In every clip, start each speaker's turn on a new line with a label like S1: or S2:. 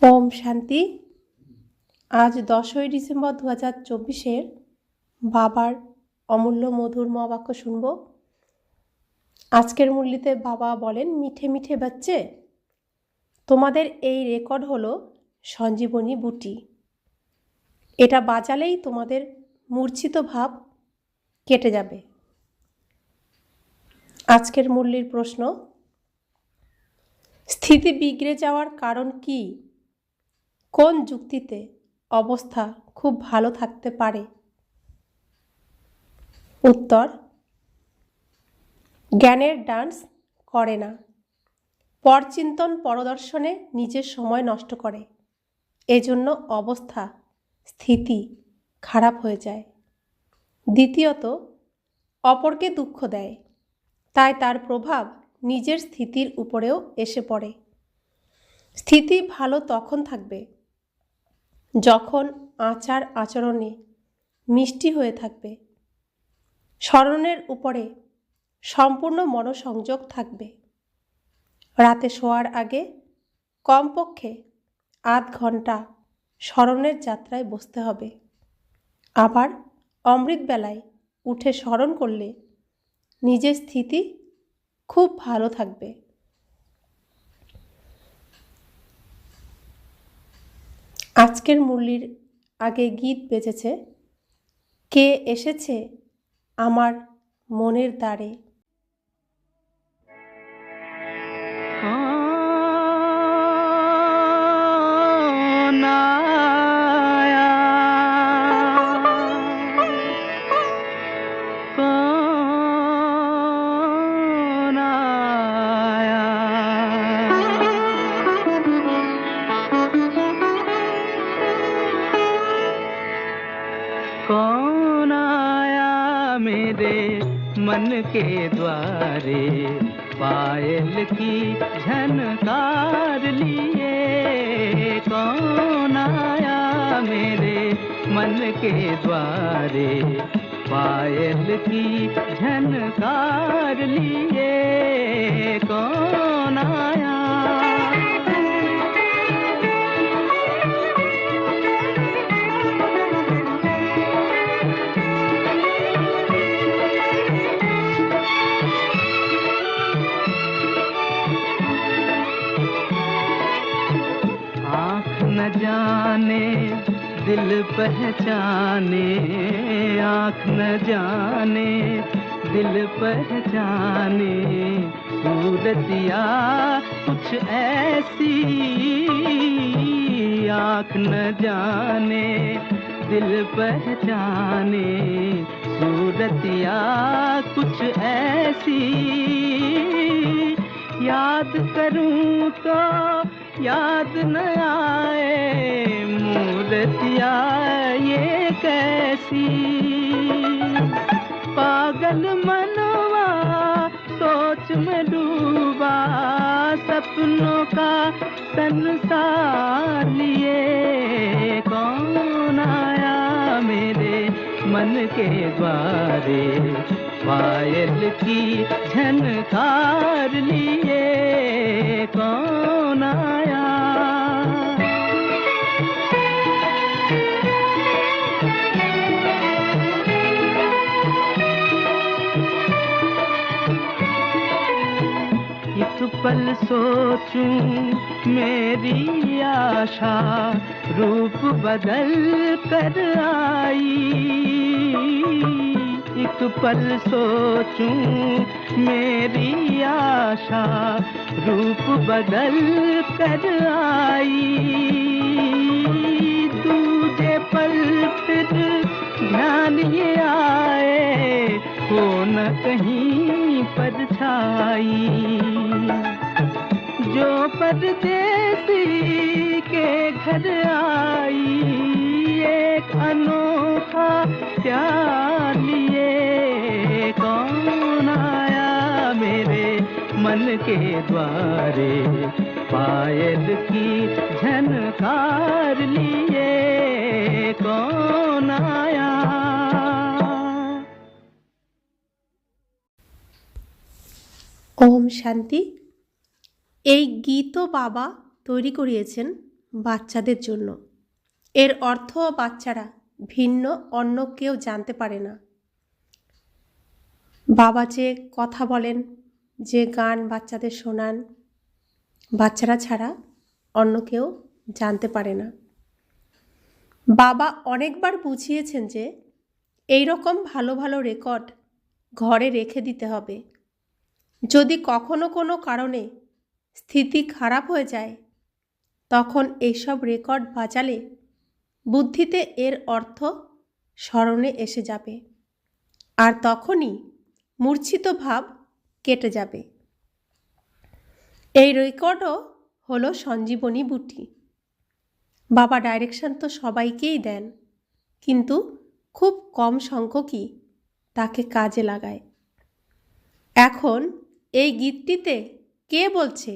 S1: ওম শান্তি। আজ 10ই ডিসেম্বর 2024 বাবার অমূল্য মধুর মহাবাক্য শুনব। আজকের মুরলিতে বাবা বলেন, মিঠে মিঠে বাচ্চে, তোমাদের এই রেকর্ড হলো সঞ্জীবনী বুটি। এটা বাজালেই তোমাদের মূর্ছিত ভাব কেটে যাবে। আজকের মুরলির প্রশ্ন, স্থিতি বিগড়ে যাওয়ার কারণ কি? কোন যুক্তিতে অবস্থা খুব ভালো থাকতে পারে? উত্তর, জ্ঞানের ডান্স করে না, পরচিন্তন পরদর্শনে নিজের সময় নষ্ট করে, এজন্য অবস্থা স্থিতি খারাপ হয়ে যায়। দ্বিতীয়ত, অপরকে দুঃখ দেয়, তাই তার প্রভাব নিজের স্থিতির উপরেও এসে পড়ে। স্থিতি ভালো তখন থাকবে যখন আচার আচরণে মিষ্টি হয়ে থাকবে, স্মরণের উপরে সম্পূর্ণ মনোসংযোগ থাকবে। রাতে শোয়ার আগে কমপক্ষে আধ ঘন্টা স্মরণের যাত্রায় বসতে হবে। আবার অমৃতবেলায় উঠে স্মরণ করলে নিজের স্থিতি খুব ভালো থাকবে। আজকের মুরলির আগে গীত বেজেছে, কে এসেছে আমার মনের দ্বারে।
S2: कौन आया मेरे मन के द्वारे, पायल की झनकार लिए। कौन आया मेरे मन के द्वारे, पायल की झनकार लिए। कौन आया? न जाने दिल पहचाने, आँख न जाने दिल पहचाने, सूरतिया कुछ ऐसी। आँख न जाने दिल पहचाने, सूरतिया कुछ ऐसी। याद करूं तो याद न आए, मूर्तिया ये कैसी। पागल मनवा सोच में डूबा, सपनों का संसार लिए। कौन आया मेरे मन के द्वारे, पायल की झनकार लिए। कौन आया? एक पल सोचूं मेरी आशा, रूप बदल कर आई। एक पल सोचूं मेरी आशा, रूप बदल कर आई। दूजे पल फिर ध्यान ये आए, हो न कहीं परछाई। जो परदेसी के घर आई, एक अनोखा प्यार लिए। कौन आया मेरे मन के द्वारे, पायल की झनकार लिए। कौन आया?
S1: ওম শান্তি। এই গীতও বাবা তৈরি করিয়েছেন বাচ্চাদের জন্য। এর অর্থ বাচ্চারা ভিন্ন অন্য কেউ জানতে পারে না। বাবা যে কথা বলেন, যে গান বাচ্চাদের শোনান, বাচ্চারা ছাড়া অন্য কেউ জানতে পারে না। বাবা অনেকবার বুঝিয়েছেন যে এই রকম ভালো ভালো রেকর্ড ঘরে রেখে দিতে হবে। যদি কখনো কোনো কারণে স্থিতি খারাপ হয়ে যায়, তখন এইসব রেকর্ড বাজালে বুদ্ধিতে এর অর্থ স্মরণে এসে যাবে, আর তখনই মূর্ছিত ভাব কেটে যাবে। এই রেকর্ডও হলো সঞ্জীবনী বুটি। বাবা ডাইরেকশন তো সবাইকেই দেন, কিন্তু খুব কম সংখ্যকই তাকে কাজে লাগায়। এখন এই গীতটিতে কে বলছে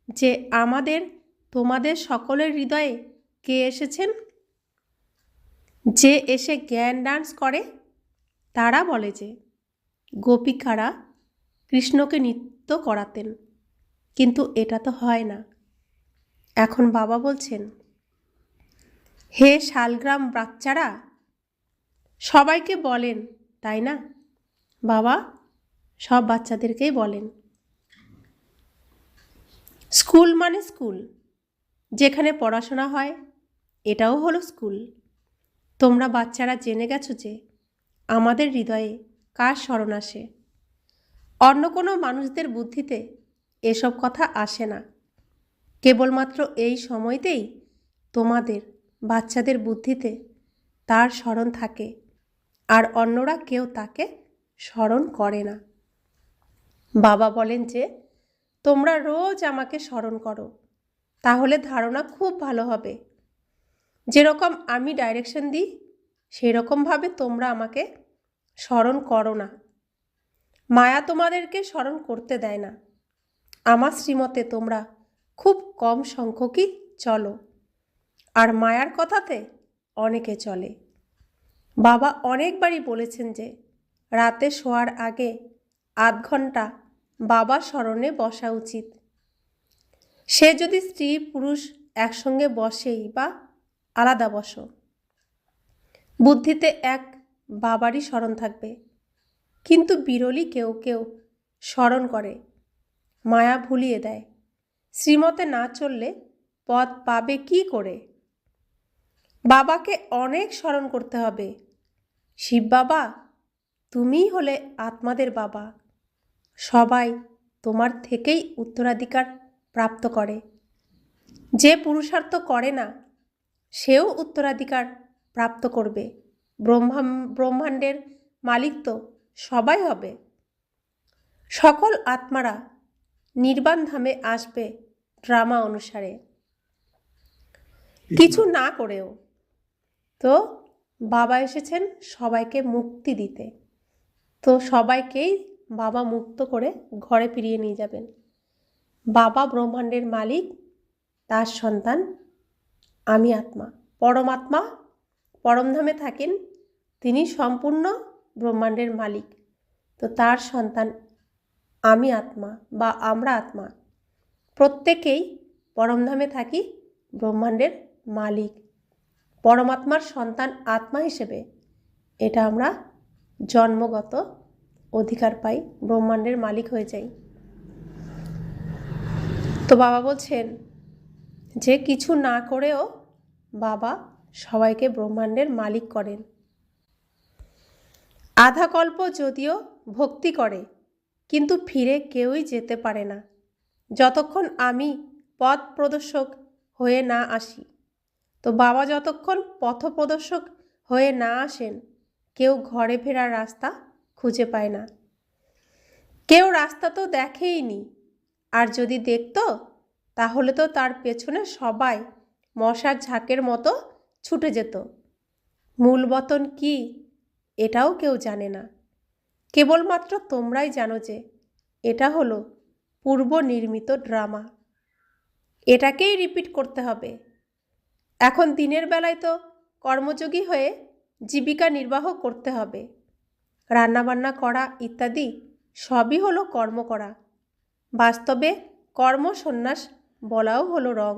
S1: যে তোমাদের সকলের হৃদয়ে কে এসেছেন? যে এসে জ্ঞান ডান্স করে তারা বলে যে গোপিকারা কৃষ্ণকে নৃত্য করাতেন, কিন্তু এটা তো হয় না। এখন বাবা বলছেন, হে শালগ্রাম বাচ্চারা, সবাইকে বলেন, তাই না? বাবা সব বাচ্চাদেরকেই বলেন। স্কুল মানে স্কুল, যেখানে পড়াশোনা হয়, এটাও হলো স্কুল। তোমরা বাচ্চারা জেনে গেছো যে আমাদের হৃদয়ে কার স্মরণ আসে। অন্য কোনো মানুষদের বুদ্ধিতে এসব কথা আসে না। কেবলমাত্র এই সময়তেই তোমাদের বাচ্চাদের বুদ্ধিতে তার স্মরণ থাকে, আর অন্যরা কেউ তাকে স্মরণ করে না। বাবা বলেন যে তোমরা রোজ আমাকে স্মরণ করো, তাহলে ধারণা খুব ভালো হবে। যেরকম আমি ডাইরেকশন দিই, সেরকমভাবে তোমরা আমাকে স্মরণ করো না। মায়া তোমাদেরকে স্মরণ করতে দেয় না। আমার শ্রীমতে তোমরা খুব কম সংখ্যকই চলো, আর মায়ার কথাতে অনেকে চলে। বাবা অনেকবারই বলেছেন যে রাতে শোয়ার আগে ৮ ঘন্টা বাবার স্মরণে বসা উচিত। সে যদি স্ত্রী পুরুষ একসঙ্গে বসেই বা আলাদা বসো, বুদ্ধিতে এক বাবারই স্মরণ থাকবে। কিন্তু বিরলই কেউ কেউ স্মরণ করে, মায়া ভুলিয়ে দেয়। শ্রীমতে না চললে পথ পাবে কি করে? বাবাকে অনেক স্মরণ করতে হবে। শিব বাবা, তুমিই হলে আত্মাদের বাবা। সবাই তোমার থেকেই উত্তরাধিকার প্রাপ্ত করে। যে পুরুষার্থ করে না, সেও উত্তরাধিকার প্রাপ্ত করবে। ব্রহ্মাণ্ডের মালিক তো সবাই হবে। সকল আত্মারা নির্বাণ ধামে আসবে ড্রামা অনুসারে, কিছু না করেও। তো বাবা এসেছেন সবাইকে মুক্তি দিতে, তো সবাইকেই বাবা মুক্ত করে ঘরে ফিরিয়ে নিয়ে যাবেন। বাবা ব্রহ্মাণ্ডের মালিক, তার সন্তান আমি আত্মা। পরমাত্মা পরমধামে থাকেন, তিনি সম্পূর্ণ ব্রহ্মাণ্ডের মালিক। তো তার সন্তান আমি আত্মা বা আমরা আত্মা, প্রত্যেকেই পরমধামে থাকি ব্রহ্মাণ্ডের মালিক। পরমাত্মার সন্তান আত্মা হিসেবে এটা আমরা জন্মগত অধিকার পাই, ব্রহ্মাণ্ডের মালিক হয়ে যাই। তো বাবা বলছেন যে কিছু না করেও বাবা সবাইকে ব্রহ্মাণ্ডের মালিক করেন। আধা কল্প যদিও ভক্তি করে, কিন্তু ফিরে কেউই যেতে পারে না যতক্ষণ আমি পথ প্রদর্শক হয়ে না আসি। তো বাবা যতক্ষণ পথপ্রদর্শক হয়ে না আসেন, কেউ ঘরে ফেরার রাস্তা খুঁজে পায় না। কেউ রাস্তা তো দেখেইনি, আর যদি দেখতো তাহলে তো তার পেছনে সবাই মশার ঝাঁকের মতো ছুটে যেত। মূল বতন কি এটাও কেউ জানে না। কেবলমাত্র তোমরাই জানো যে এটা হলো পূর্ব নির্মিত ড্রামা। এটাকেই রিপিট করতে হবে। এখন দিনের বেলায় তো কর্মযোগী হয়ে জীবিকা নির্বাহ করতে হবে। রান্নাবান্না করা ইত্যাদি সবই হলো কর্ম করা। বাস্তবে কর্ম সন্ন্যাস বলাও হলো রং।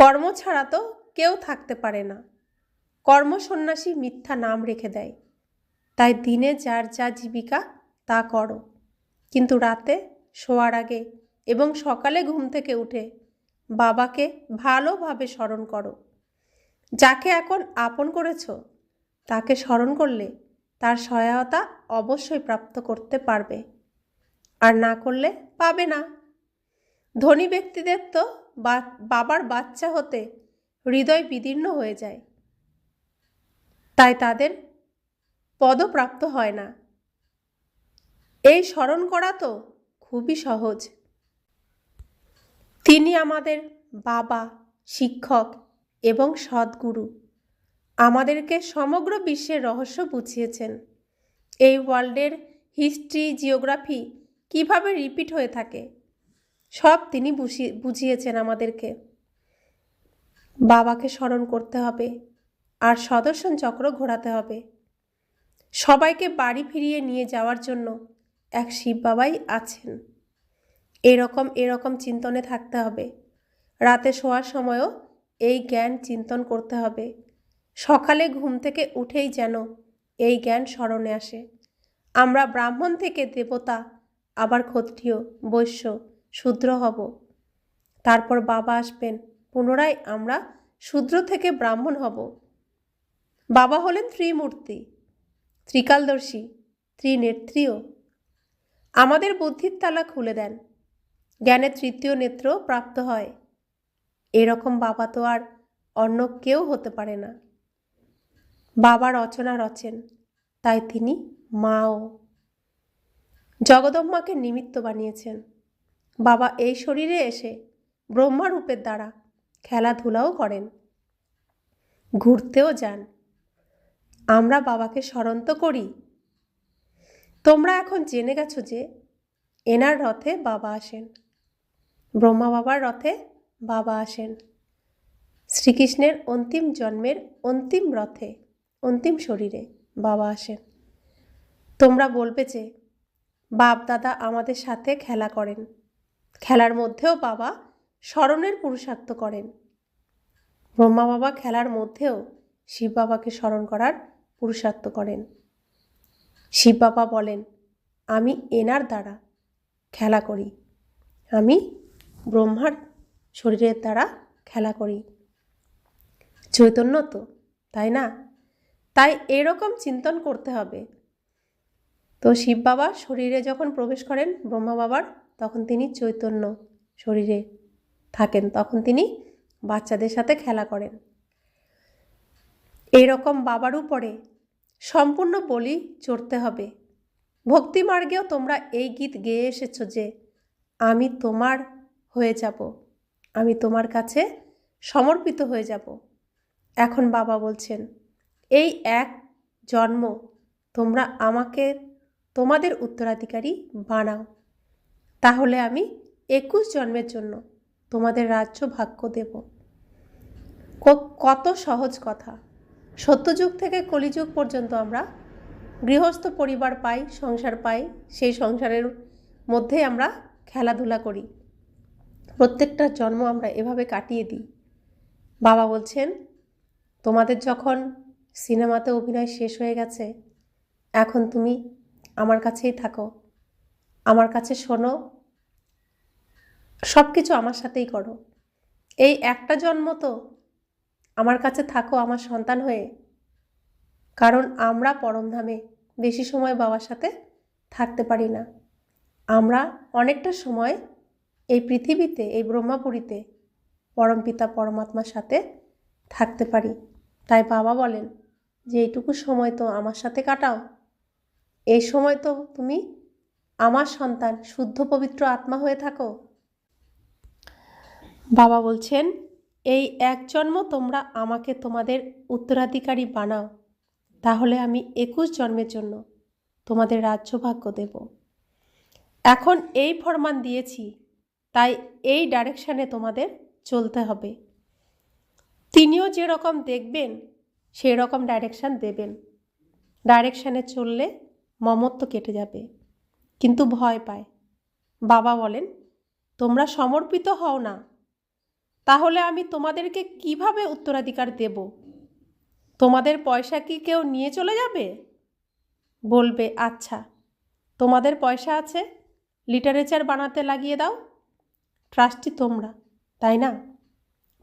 S1: কর্ম ছাড়া তো কেউ থাকতে পারে না। কর্মসন্ন্যাসী মিথ্যা নাম রেখে দেয়। তাই দিনে যার যা জীবিকা তা করো, কিন্তু রাতে শোয়ার আগে এবং সকালে ঘুম থেকে উঠে বাবাকে ভালোভাবে স্মরণ করো। যাকে এখন আপন করেছ তাকে স্মরণ করলে তার সহায়তা অবশ্যই প্রাপ্ত করতে পারবে, আর না করলে পাবে না। ধনী ব্যক্তিদের তো বাবার বাচ্চা হতে হৃদয় বিদীর্ণ হয়ে যায়, তাই তাদের পদপ্রাপ্ত হয় না। এই স্মরণ করা তো খুবই সহজ। তিনি আমাদের বাবা, শিক্ষক এবং সদ্গুরু। আমাদেরকে সমগ্র বিশ্বের রহস্য বুঝিয়েছেন। এই ওয়ার্ল্ডের হিস্ট্রি, জিওগ্রাফি কিভাবে রিপিট হয়ে থাকে সব তিনি বুঝিয়েছেন আমাদেরকে। বাবাকে স্মরণ করতে হবে আর সুদর্শন চক্র ঘোরাতে হবে। সবাইকে বাড়ি ফিরিয়ে নিয়ে যাওয়ার জন্য এক শিব বাবাই আছেন। এরকম চিন্তনে থাকতে হবে। রাতে শোয়ার সময়ও এই জ্ঞান চিন্তন করতে হবে। সকালে ঘুম থেকে উঠেই যেন এই জ্ঞান স্মরণে আসে। আমরা ব্রাহ্মণ থেকে দেবতা, আবার ক্ষত্রিয়, বৈশ্য, শূদ্র হব। তারপর বাবা আসবেন, পুনরায় আমরা শূদ্র থেকে ব্রাহ্মণ হব। বাবা হলেন ত্রিমূর্তি, ত্রিকালদর্শী, ত্রিনেত্রীয়। আমাদের বুদ্ধির তালা খুলে দেন, জ্ঞানের তৃতীয় নেত্র প্রাপ্ত হয়। এরকম বাবা তো আর অন্য কেউ হতে পারে না। বাবা রচনা রচেন, তাই তিনি মাও। জগদম্মাকে নিমিত্ত বানিয়েছেন। বাবা এই শরীরে এসে ব্রহ্মা রূপের দ্বারা খেলাধুলাও করেন, ঘুরতেও যান। আমরা বাবাকে স্মরণ তো করি। তোমরা এখন জেনে গেছো যে এনার রথে বাবা আসেন, ব্রহ্মা বাবার রথে বাবা আসেন। শ্রীকৃষ্ণের অন্তিম জন্মের অন্তিম রথে, অন্তিম শরীরে বাবা আসেন। তোমরা বলবে যে বাপ দাদা আমাদের সাথে খেলা করেন, খেলার মধ্যেও বাবা স্মরণের পুরুষার্থ করেন। ব্রহ্মা বাবা খেলার মধ্যেও শিব বাবাকে স্মরণ করার পুরুষার্থ করেন। শিব বাবা বলেন, আমি এনার দ্বারা খেলা করি, আমি ব্রহ্মার শরীরের দ্বারা খেলা করি। চৈতন্য তো, তাই না? তাই এরকম চিন্তন করতে হবে। তো শিব বাবা শরীরে যখন প্রবেশ করেন ব্রহ্মা বাবার, তখন তিনি চৈতন্য শরীরে থাকেন, তখন তিনি বাচ্চাদের সাথে খেলা করেন। এরকম বাবার উপরে সম্পূর্ণ বলি চড়তে হবে। ভক্তি মার্গেও তোমরা এই গীত গেয়ে এসেছো যে আমি তোমার হয়ে যাব, আমি তোমার কাছে সমর্পিত হয়ে যাব। এখন বাবা বলছেন, এই এক জন্ম তোমরা আমাকে তোমাদের উত্তরাধিকারী বানাও, তাহলে আমি 21 জন্মের জন্য তোমাদের রাজ্য ভাগ্য দেব। কত সহজ কথা। সত্যযুগ থেকে কলিযুগ পর্যন্ত আমরা গৃহস্থ পরিবার পাই, সংসার পাই, সেই সংসারের মধ্যে আমরা খেলাধুলা করি। প্রত্যেকটা জন্ম আমরা এভাবে কাটিয়ে দিই। বাবা বলছেন, তোমাদের যখন সিনেমাতে অভিনয় শেষ হয়ে গেছে, এখন তুমি আমার কাছেই থাকো, আমার কাছে শোনো, সব কিছু আমার সাথেই করো। এই একটা জন্ম তো আমার কাছে থাকো আমার সন্তান হয়ে, কারণ আমরা পরমধামে বেশি সময় বাবার সাথে থাকতে পারি না। আমরা অনেকটা সময় এই পৃথিবীতে, এই ব্রহ্মাপুরীতে পরমপিতা পরমাত্মার সাথে থাকতে পারি। তাই বাবা বলেন যে এইটুকু সময় তো আমার সাথে কাটাও, এই সময় তো তুমি আমার সন্তান, শুদ্ধ পবিত্র আত্মা হয়ে থাকো। বাবা বলছেন, এই এক জন্ম তোমরা আমাকে তোমাদের উত্তরাধিকারী বানাও, তাহলে আমি 21 জন্মের জন্য তোমাদের রাজ্যভাগ্য দেব। এখন এই ফরমান দিয়েছি, তাই এই ডাইরেকশানে তোমাদের চলতে হবে। তিনিও যেরকম দেখবেন সেই রকম ডাইরেকশান দেবেন। ডাইরেকশানে চললে মমত্ব কেটে যাবে, কিন্তু ভয় পায়। বাবা বলেন, তোমরা সমর্পিত হও না, তাহলে আমি তোমাদেরকে কিভাবে উত্তরাধিকার দেব? তোমাদের পয়সা কি কেউ নিয়ে চলে যাবে? বলবে, আচ্ছা, তোমাদের পয়সা আছে, লিটারেচার বানাতে লাগিয়ে দাও। ট্রাস্টি তোমরা, তাই না?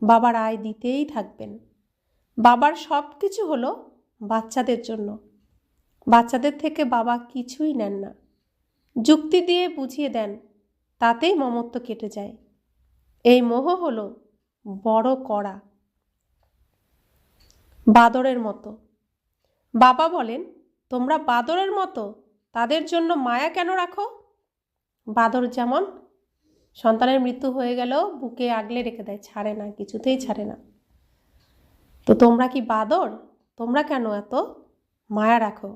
S1: বাবার আয় দিতেই থাকবেন। বাবার সব কিছু হলো বাচ্চাদের জন্য। বাচ্চাদের থেকে বাবা কিছুই নেন না, যুক্তি দিয়ে বুঝিয়ে দেন, তাতেই মমত্ব কেটে যায়। এই মোহ হলো বড় কড়া, বাদরের মতো। বাবা বলেন, তোমরা বাদরের মতো, তাদের জন্য মায়া কেন রাখো? বাদর যেমন সন্তানের মৃত্যু হয়ে গেলেও বুকে আগলে রেখে দেয়, ছাড়ে না, কিছুতেই ছাড়ে না। তো তোমরা কি বাদর? তোমরা কেন এত মায়া রাখো?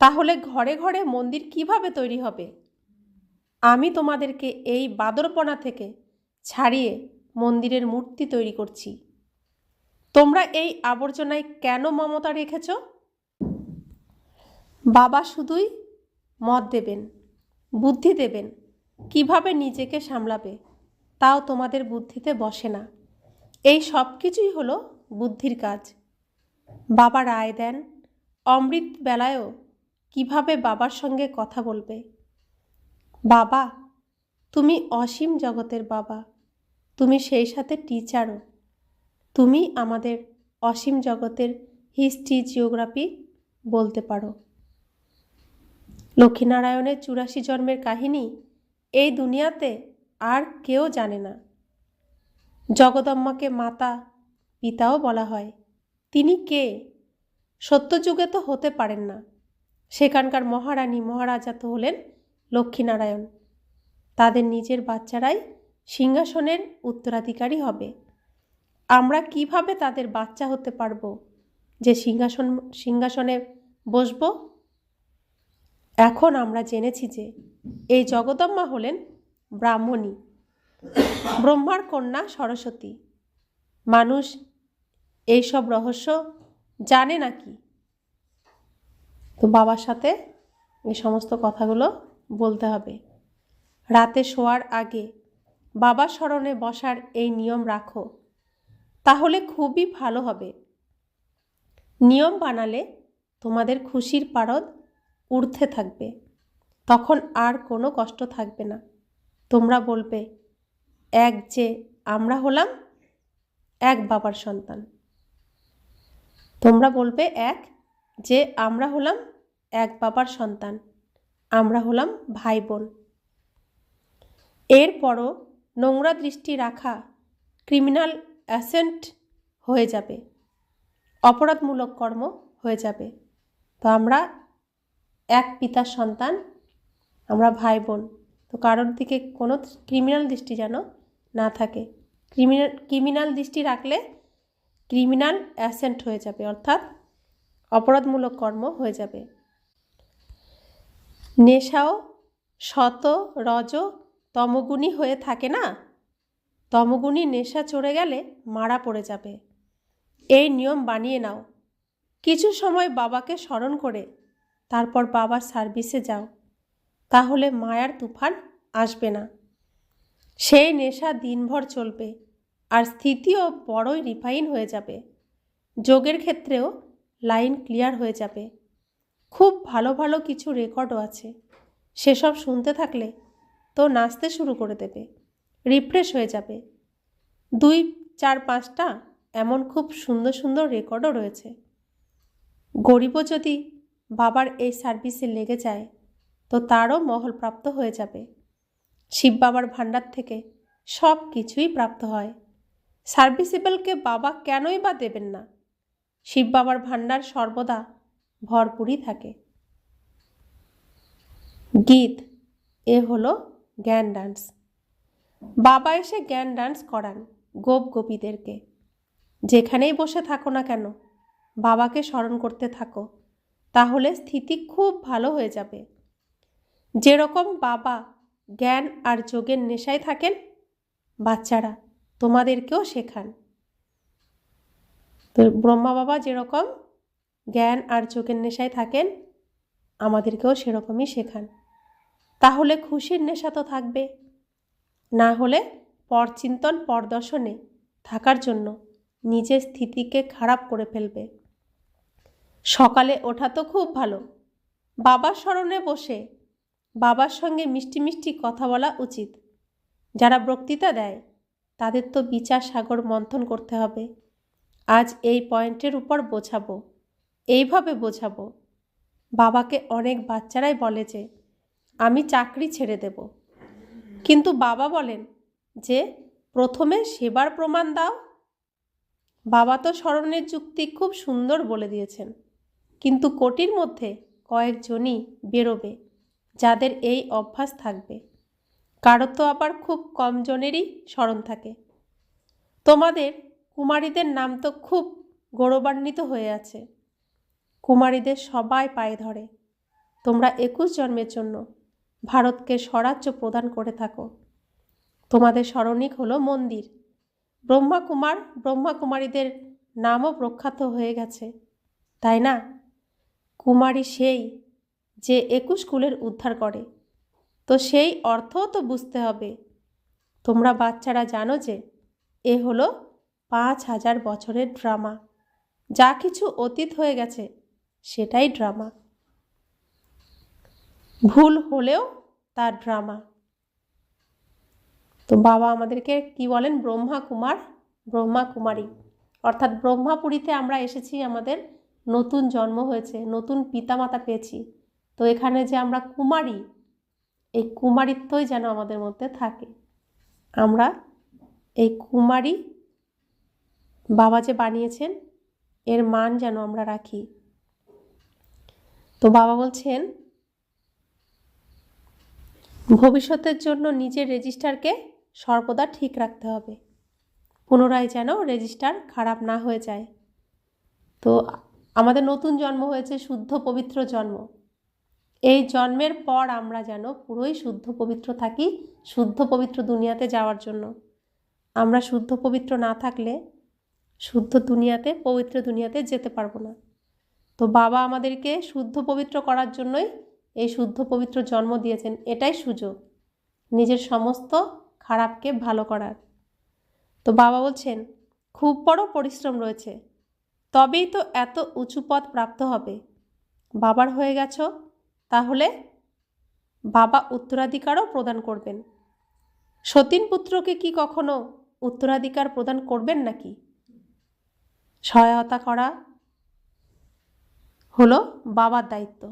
S1: তাহলে ঘরে ঘরে মন্দির কিভাবে তৈরি হবে? আমি তোমাদেরকে এই বাদরপনা থেকে ছাড়িয়ে মন্দিরের মূর্তি তৈরি করছি। তোমরা এই আবর্জনায় কেন মমতা রেখেছ? বাবা শুধুই মত দেবেন, বুদ্ধি দেবেন, কিভাবে নিজেকে সামলাবে, তাও তোমাদের বুদ্ধিতে বসে না। এই সব কিছুই হলো বুদ্ধির কাজ। বাবা রায় দেন অমৃত বেলায়ও কিভাবে বাবার সঙ্গে কথা বলবে। বাবা, তুমি অসীম জগতের বাবা, তুমি সেই সাথে টিচারও। তুমি আমাদের অসীম জগতের হিস্ট্রি, জিওগ্রাফি বলতে পারো। লক্ষ্মীনারায়ণের 84 জন্মের কাহিনী এই দুনিয়াতে আর কেউ জানে না। জগদম্মাকে মাতা পিতাও বলা হয়। তিনি কে? সত্যযুগে তো হতে পারেন না। সেখানকার মহারানী মহারাজা তো হলেন লক্ষ্মীনারায়ণ। তাদের নিজের বাচ্চারাই সিংহাসনের উত্তরাধিকারী হবে। আমরা কিভাবে তাদের বাচ্চা হতে পারবো যে সিংহাসনে বসব? এখন আমরা জেনেছি যে এই জগদম্মা হলেন ব্রাহ্মণী, ব্রহ্মার কন্যা সরস্বতী। মানুষ এইসব রহস্য জানে নাকি? তো বাবার সাথে এই সমস্ত কথাগুলো বলতে হবে। রাতে শোয়ার আগে বাবার স্মরণে বসার এই নিয়ম রাখো, তাহলে খুবই ভালো হবে। নিয়ম বানালে তোমাদের খুশির পারদ ঊর্ধ্বে থাকবে, তখন আর কোনো কষ্ট থাকবে না। তোমরা বলবে, এক যে আমরা হলাম এক বাবার সন্তান। তোমরা বলবে, এক যে আমরা হলাম এক বাবার সন্তান, আমরা হলাম ভাই বোন। এরপরও নোংরা দৃষ্টি রাখা ক্রিমিনাল অ্যাসেন্ট হয়ে যাবে, অপরাধমূলক কর্ম হয়ে যাবে। তো আমরা এক পিতার সন্তান, আমরা ভাই বোন। তো কারোর দিকে কোনো ক্রিমিনাল দৃষ্টি যেন না থাকে। ক্রিমিনাল দৃষ্টি রাখলে ক্রিমিনাল অ্যাসেন্ট হয়ে যাবে, অর্থাৎ অপরাধমূলক কর্ম হয়ে যাবে। নেশাও শত রজ তমগুণী হয়ে থাকে না? তমগুণী নেশা চড়ে গেলে মারা পড়ে যাবে। এই নিয়ম বানিয়ে নাও। কিছু সময় বাবাকে স্মরণ করে তারপর বাবার সার্ভিসে যাও, তাহলে মায়ার তুফান আসবে না। সেই নেশা দিনভর চলবে আর স্থিতিও বড়ই রিফাইন হয়ে যাবে। যোগের ক্ষেত্রেও লাইন ক্লিয়ার হয়ে যাবে। খুব ভালো ভালো কিছু রেকর্ডও আছে, সেসব শুনতে থাকলে তো নাচতে শুরু করে দেবে, রিফ্রেশ হয়ে যাবে। 2, 4, 5টা এমন খুব সুন্দর সুন্দর রেকর্ডও রয়েছে। গরিবও যদি বাবার এই সার্ভিসে লেগে যায় তো তারও মহলপ্রাপ্ত হয়ে যাবে। শিব বাবার ভাণ্ডার থেকে সব কিছুই প্রাপ্ত হয়। সার্ভিসেবলকে বাবা কেনই বা দেবেন না? শিব বাবার ভাণ্ডার সর্বদা ভরপুরই থাকে। গীত, এ হলো জ্ঞান ডান্স। বাবা এসে জ্ঞান ডান্স করান গোপ গোপীদেরকে। যেখানেই বসে থাকো না কেন বাবাকে স্মরণ করতে থাকো, তাহলে স্থিতি খুব ভালো হয়ে যাবে। যেরকম বাবা জ্ঞান আর যোগের নেশায় থাকেন, বাচ্চারা তোমাদেরকেও শেখান। তো ব্রহ্মা বাবা যেরকম জ্ঞান আর যোগের নেশায় থাকেন, আমাদেরকেও সেরকমই শেখান। তাহলে খুশির নেশা তো থাকবে, না হলে পরচিন্তন পরদর্শনে থাকার জন্য নিজের স্থিতিকে খারাপ করে ফেলবে। সকালে ওঠা তো খুব ভালো, বাবার স্মরণে বসে বাবার সঙ্গে মিষ্টি মিষ্টি কথা বলা উচিত। যারা বক্তৃতা দেয় তাদের তো বিচার সাগর মন্থন করতে হবে। আজ এই পয়েন্টের উপর বোঝাবো, এইভাবে বোঝাবো। বাবাকে অনেক বাচ্চারাই বলে যে আমি চাকরি ছেড়ে দেব, কিন্তু বাবা বলেন যে প্রথমে সেবার প্রমাণ দাও। বাবা তো স্মরণের যুক্তি খুব সুন্দর বলে দিয়েছেন, কিন্তু কোটির মধ্যে কয়েকজনই বেরোবে যাদের এই অভ্যাস থাকবে। কারো তো আবার খুব কম জনেরই স্মরণ থাকে। তোমাদের কুমারীদের নাম তো খুব গৌরবান্বিত হয়ে আছে। কুমারীদের সবাই পায়ে ধরে তোমরা 21 জন্মের জন্য ভারতকে স্বরাজ্য প্রদান করে থাকো। তোমাদের স্মরণিক হলো মন্দির। ব্রহ্মা কুমারীদের নামও প্রখ্যাত হয়ে গেছে, তাই না? কুমারী সেই যে 21 কুলের উদ্ধার করে, তো সেই অর্থও তো বুঝতে হবে। তোমরা বাচ্চারা জানো যে এ হলো 5000 বছরের ড্রামা। যা কিছু অতীত হয়ে গেছে সেটাই ড্রামা, ভুল হলেও তার ড্রামা। তো বাবা আমাদেরকে কি বলেন? ব্রহ্মা কুমারী, অর্থাৎ ব্রহ্মাপুরীতে আমরা এসেছি, আমাদের নতুন জন্ম হয়েছে, নতুন পিতামাতা পেয়েছি। তো এখানে যে আমরা কুমারী, এই কুমারিত্বই যেন আমাদের মধ্যে থাকে। আমরা এই কুমারী বাবা যে বানিয়েছেন এর মান যেন আমরা রাখি। তো বাবা বলছেন ভবিষ্যতের জন্য নিজের রেজিস্টারকে সর্বদা ঠিক রাখতে হবে, পুনরায় যেন রেজিস্টার খারাপ না হয়ে যায়। তো আমাদের নতুন জন্ম হয়েছে, শুদ্ধ পবিত্র জন্ম। এই জন্মের পর আমরা যেন পুরোই শুদ্ধ পবিত্র থাকি, শুদ্ধ পবিত্র দুনিয়াতে যাওয়ার জন্য। আমরা শুদ্ধ পবিত্র না থাকলে শুদ্ধ দুনিয়াতে, পবিত্র দুনিয়াতে যেতে পারবো না। তো বাবা আমাদেরকে শুদ্ধ পবিত্র করার জন্যই এই শুদ্ধ পবিত্র জন্ম দিয়েছেন। এটাই সুযোগ নিজের সমস্ত খারাপকে ভালো করার। তো বাবা বলছেন খুব বড় পরিশ্রম রয়েছে, তবেই তো এত উঁচু পদ প্রাপ্ত হবে। বাবার হয়ে গেছো, তাহলে বাবা উত্তরাধিকারও প্রদান করবেন। সতীন পুত্রকে কি কখনো উত্তরাধিকার প্রদান করবেন নাকি? সহায়তা করা হলো বাবার দায়িত্ব।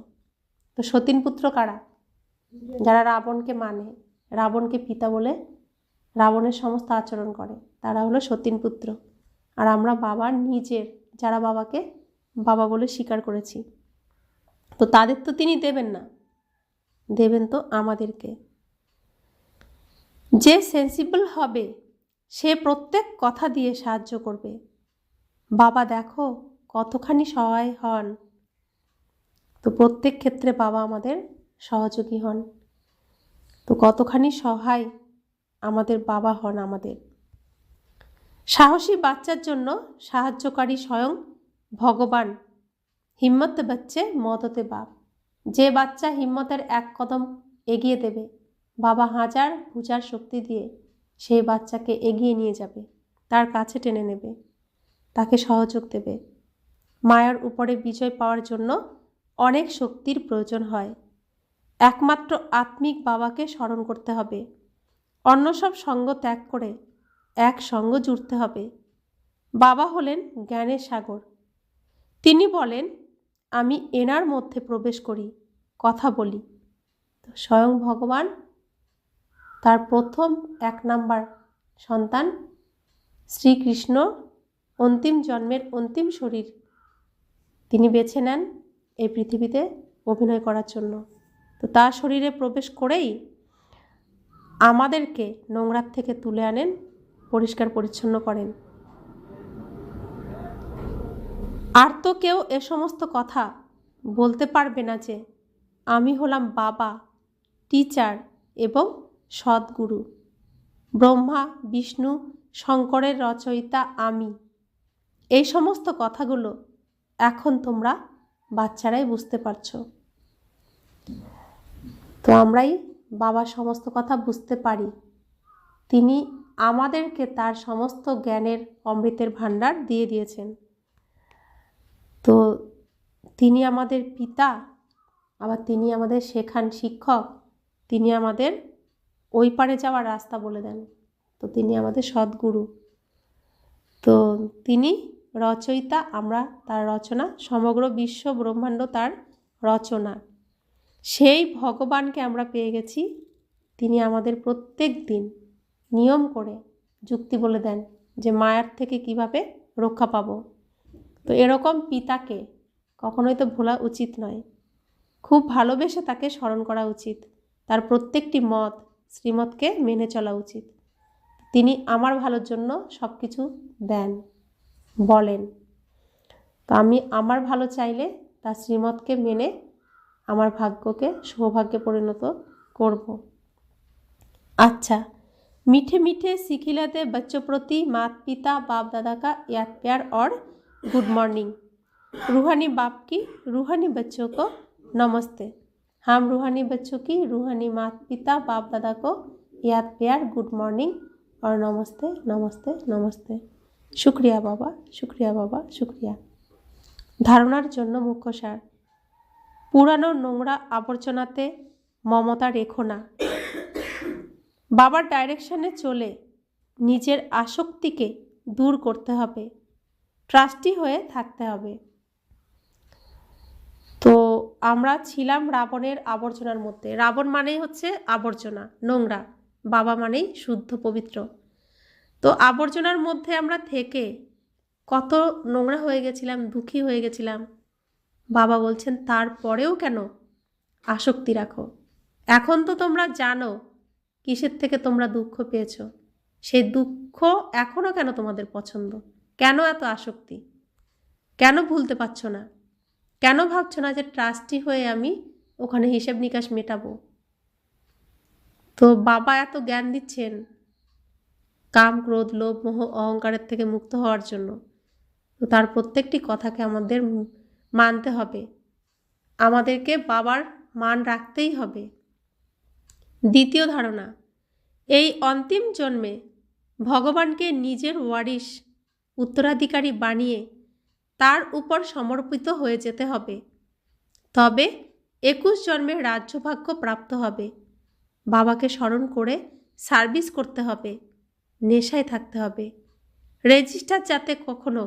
S1: তো সতীন পুত্র কারা? যারা রাবণকে মানে, রাবণকে পিতা বলে রাবণের সমস্ত আচরণ করে, তারা হলো সতীন পুত্র। আর আমরা বাবার নিজের, যারা বাবাকে বাবা বলে স্বীকার করেছি, তো তাদের তো তিনি দেবেন না, দেবেন তো আমাদেরকে। যে সেন্সিবল হবে সে প্রত্যেক কথা দিয়ে সাহায্য করবে। বাবা দেখো কতখানি সহায় হন। তো প্রত্যেক ক্ষেত্রে বাবা আমাদের সহযোগী হন। তো কতখানি সহায় আমাদের বাবা হন আমাদের। সাহসী বাচ্চার জন্য সাহায্যকারী স্বয়ং ভগবান। হিম্মত বাচ্চে মদতে বাপ। যে বাচ্চা হিম্মতের এক কদম এগিয়ে দেবে, বাবা হাজার ভুজার শক্তি দিয়ে সেই বাচ্চাকে এগিয়ে নিয়ে যাবে, তার কাছে টেনে নেবে, তাকে সহযোগ দেবে। মায়ার উপরে বিজয় পাওয়ার জন্য অনেক শক্তির প্রয়োজন হয়। একমাত্র আত্মিক বাবাকে স্মরণ করতে হবে। অন্য সব সঙ্গ ত্যাগ করে এক সঙ্গ জুড়তে হবে। বাবা হলেন জ্ঞানের সাগর। তিনি বলেন আমি এনার মধ্যে প্রবেশ করি, কথা বলি। তো স্বয়ং ভগবান তার প্রথম 1 নাম্বার সন্তান শ্রীকৃষ্ণ অন্তিম জন্মের অন্তিম শরীর তিনি বেছে নেন এই পৃথিবীতে অভিনয় করার জন্য। তো তার শরীরে প্রবেশ করেই আমাদেরকে নোংরার থেকে তুলে আনেন, পরিষ্কার পরিচ্ছন্ন করেন। আর তো কেউ এ সমস্ত কথা বলতে পারবে না যে আমি হলাম বাবা, টিচার এবং সদ্গুরু। ব্রহ্মা, বিষ্ণু, শঙ্করের রচয়িতা আমি। এই সমস্ত কথাগুলো এখন তোমরা বাচ্চারাই বুঝতে পারছো। তো আমরাই বাবার সমস্ত কথা বুঝতে পারি। তিনি আমাদেরকে তার সমস্ত জ্ঞানের অমৃতের ভাণ্ডার দিয়ে দিয়েছেন। তো তিনি আমাদের পিতা, আবার তিনি আমাদের শেখান শিক্ষক, তিনি আমাদের ওই পারে যাওয়ার রাস্তা বলে দেন। তো তিনি আমাদের সদ্গুরু। তো তিনি রচয়িতা, আমরা তার রচনা, সমগ্র বিশ্ব ব্রহ্মাণ্ড তার রচনা। সেই ভগবানকে আমরা পেয়ে গেছি। তিনি আমাদের প্রত্যেক দিন নিয়ম করে যুক্তি বলে দেন যে মায়ার থেকে কিভাবে রক্ষা পাবো। তো এরকম পিতাকে কখনোই তো ভোলা উচিত নয়, খুব ভালোবেসে তাকে স্মরণ করা উচিত, তার প্রত্যেকটি মত শ্রীমতকে মেনে চলা উচিত। তিনি আমার ভালোর জন্য সব কিছু দেন, বলেন। তো আমি আমার ভালো চাইলে তার শ্রীমতকে মেনে আমার ভাগ্যকে সৌভাগ্যে পরিণত করব। अच्छा, मीठे मीठे सिखिलाते बच्चों प्रति माता पिता बाप दादा का याद प्यार और गुड मॉर्निंग। रूहानी बाप की रूहानी बच्चों को नमस्ते। हम रूहानी बच्चों की रूहानी माता पिता बाप दादा को याद प्यार गुड मॉर्निंग और नमस्ते नमस्ते नमस्ते। शुक्रिया बाबा, शुक्रिया बाबा, शुक्रिया। धारणार जन्य मुख्य सार, पुरानो নোংরা আবর্জনাতে মমতা রেখো না। বাবার ডাইরেকশনে চলে নিজের আসক্তিকে দূর করতে হবে, ট্রাস্টি হয়ে থাকতে হবে। তো আমরা ছিলাম রাবণের আবর্জনার মধ্যে। রাবণ মানেই হচ্ছে আবর্জনা, নোংরা। বাবা মানেই শুদ্ধ পবিত্র। তো আবর্জনার মধ্যে আমরা থেকে কত নোংরা হয়ে গেছিলাম, দুঃখী হয়ে গেছিলাম। বাবা বলছেন তারপরেও কেন আসক্তি রাখো। এখন তো তোমরা জানো কিসের থেকে তোমরা দুঃখ পেয়েছো, সেই দুঃখ এখনও কেন তোমাদের পছন্দ, কেন এত আসক্তি, কেন ভুলতে পারছো না, কেন ভাবছো না যে ট্রাস্টি হয়ে আমি ওখানে হিসেব নিকাশ মেটাবো। তো বাবা এত জ্ঞান দিচ্ছেন কাম ক্রোধ লোভ মোহ অহংকারের থেকে মুক্ত হওয়ার জন্য। তো তার প্রত্যেকটি কথাকে আমাদের মানতে হবে, আমাদেরকে বাবার মান রাখতেই হবে। দ্বিতীয় ধারণা, এই অন্তিম জন্মে ভগবানকে নিজের ওয়ারিশ উত্তরাধিকারী বানিয়ে তার উপর সমর্পিত হয়ে যেতে হবে, তবে 21 জন্মের রাজ্যভাগ্য প্রাপ্ত হবে। বাবাকে স্মরণ করে সার্ভিস করতে হবে, নেশায় থাকতে হবে, রেজিস্টার যাতে কখনো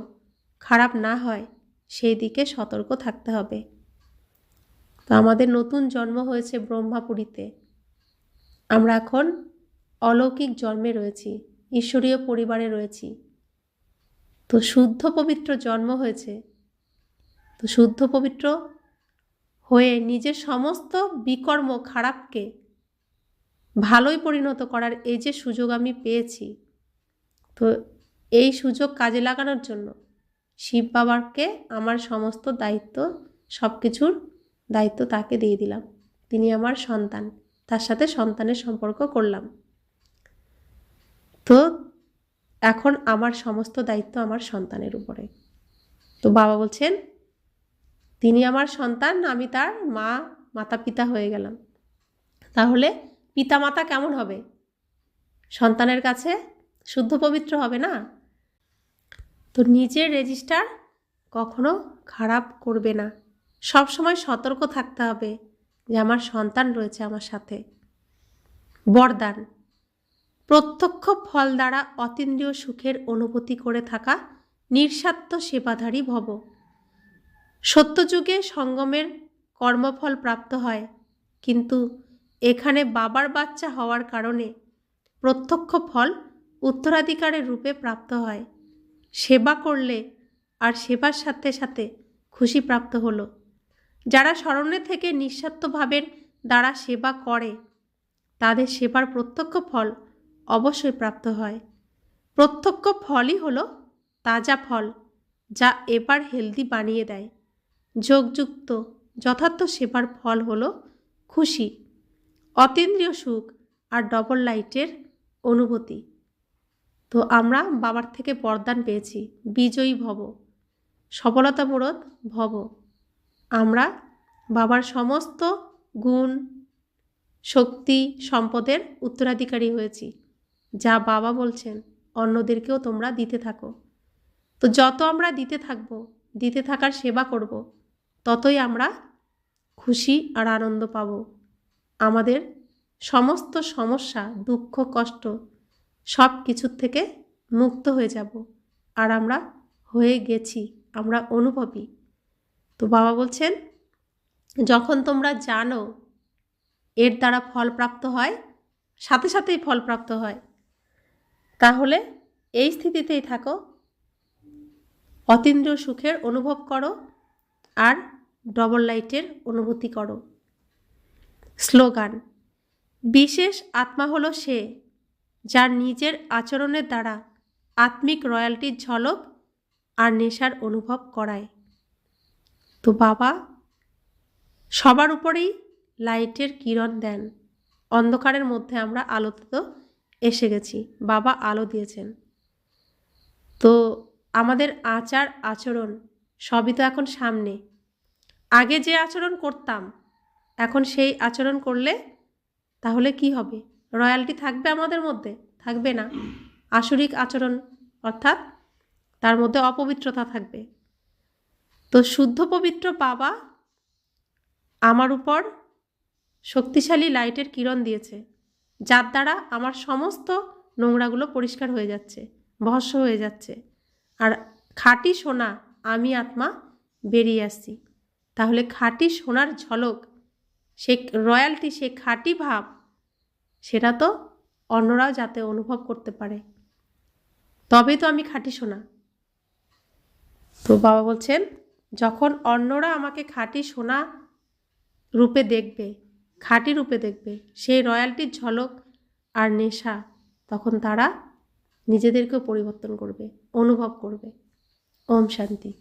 S1: খারাপ না হয় সেই দিকে সতর্ক থাকতে হবে। তো আমাদের নতুন জন্ম হয়েছে ব্রহ্মাপুরীতে, আমরা এখন অলৌকিক জন্মে রয়েছি, ঈশ্বরীয় পরিবারে রয়েছি। তো শুদ্ধ পবিত্র জন্ম হয়েছে। তো শুদ্ধ পবিত্র হয়ে নিজের সমস্ত বিকর্ম খারাপকে ভালোই পরিণত করার এই যে সুযোগ আমি পেয়েছি, তো এই সুযোগ কাজে লাগানোর জন্য শিব বাবাকে আমার সমস্ত দায়িত্ব, সব কিছুর দায়িত্ব তাকে দিয়ে দিলাম। তিনি আমার সন্তান, তার সাথে সন্তানের সম্পর্ক করলাম। তো এখন আমার সমস্ত দায়িত্ব আমার সন্তানের উপরে। তো বাবা বলছেন তিনি আমার সন্তান, আমি তার মা, মাতা পিতা হয়ে গেলাম। তাহলে পিতা মাতা কেমন হবে? সন্তানের কাছে শুদ্ধ পবিত্র হবে না? তো নিজের রেজিস্টার কখনো খারাপ করবে না, সব সময় সতর্ক থাকতে হবে যে আমার সন্তান রয়েছে আমার সাথে। বরদান, প্রত্যক্ষ ফল দ্বারা অতীন্দ্রিয় সুখের অনুভূতি করে থাকা নিঃস্বার্থ সেবাধারী ভব। সত্যযুগে সঙ্গমের কর্মফল প্রাপ্ত হয়, কিন্তু এখানে বাবার বাচ্চা হওয়ার কারণে প্রত্যক্ষ ফল উত্তরাধিকারের রূপে প্রাপ্ত হয়। সেবা করলে আর সেবার সাথে সাথে খুশি প্রাপ্ত হলো। যারা স্মরণে থেকে নিঃস্বার্থভাবের দ্বারা সেবা করে তাদের সেবার প্রত্যক্ষ ফল অবশ্যই প্রাপ্ত হয়। প্রত্যক্ষ ফলই হলো তাজা ফল, যা এবার হেলদি বানিয়ে দেয়। যোগযুক্ত যথার্থ সেবার ফল হলো খুশি, অতীন্দ্রিয় সুখ আর ডবল লাইটের অনুভূতি। তো আমরা বাবার থেকে বরদান পেয়েছি, বিজয়ী ভব, সফলতামূলক ভব। আমরা বাবার সমস্ত গুণ শক্তি সম্পদের উত্তরাধিকারী হয়েছি। যা বাবা বলছেন অন্যদেরকেও তোমরা দিতে থাকো। তো যত আমরা দিতে থাকবো, দিতে থাকার সেবা করব, ততই আমরা খুশি আর আনন্দ পাব। আমাদের সমস্ত সমস্যা, দুঃখ, কষ্ট সব কিছুর থেকে মুক্ত হয়ে যাব। আর আমরা হয়ে গেছি, আমরা অনুভবী। তো বাবা বলছেন, যখন তোমরা জানো এর দ্বারা ফলপ্রাপ্ত হয়, সাথে সাথেই ফলপ্রাপ্ত হয়, তাহলে এই স্থিতিতেই থাকো, অতীন্দ্রিয় সুখের অনুভব করো আর ডবল লাইটের অনুভূতি করো। স্লোগান: বিশেষ আত্মা হলো সে যার নিজের আচরণের দ্বারা আত্মিক রয়্যালটির ঝলক আর নেশার অনুভব করায়। তো বাবা সবার উপরেই লাইটের কিরণ দেন। অন্ধকারের মধ্যে আমরা আলোতে তো এসে গেছি, বাবা আলো দিয়েছেন। তো আমাদের আচার আচরণ সবই তো এখন সামনে। আগে যে আচরণ করতাম, এখন সেই আচরণ করলে তাহলে কি হবে? রয়্যালটি থাকবে আমাদের মধ্যে? থাকবে না। আসরিক আচরণ, অর্থাৎ তার মধ্যে অপবিত্রতা থাকবে। তো শুদ্ধ পবিত্র বাবা আমার উপর শক্তিশালী লাইটের কিরণ দিয়েছে, যার দ্বারা আমার সমস্ত নোংরাগুলো পরিষ্কার হয়ে যাচ্ছে, ভস্ম হয়ে যাচ্ছে। আর খাঁটি সোনা আমি আত্মা বেরিয়ে আসছি। তাহলে খাঁটি সোনার ঝলক, সে রয়্যালটি, সে খাঁটি ভাব, সেটা তো অন্যরাও যাতে অনুভব করতে পারে, তবেই তো আমি খাঁটি সোনা। তো বাবা বলছেন, যখন অন্যরা আমাকে খাঁটি সোনা রূপে দেখবে, খাঁটি রূপে দেখবে, সেই রয়্যালটির ঝলক আর নেশা, তখন তারা নিজেদেরকেও পরিবর্তন করবে, অনুভব করবে। ওম শান্তি।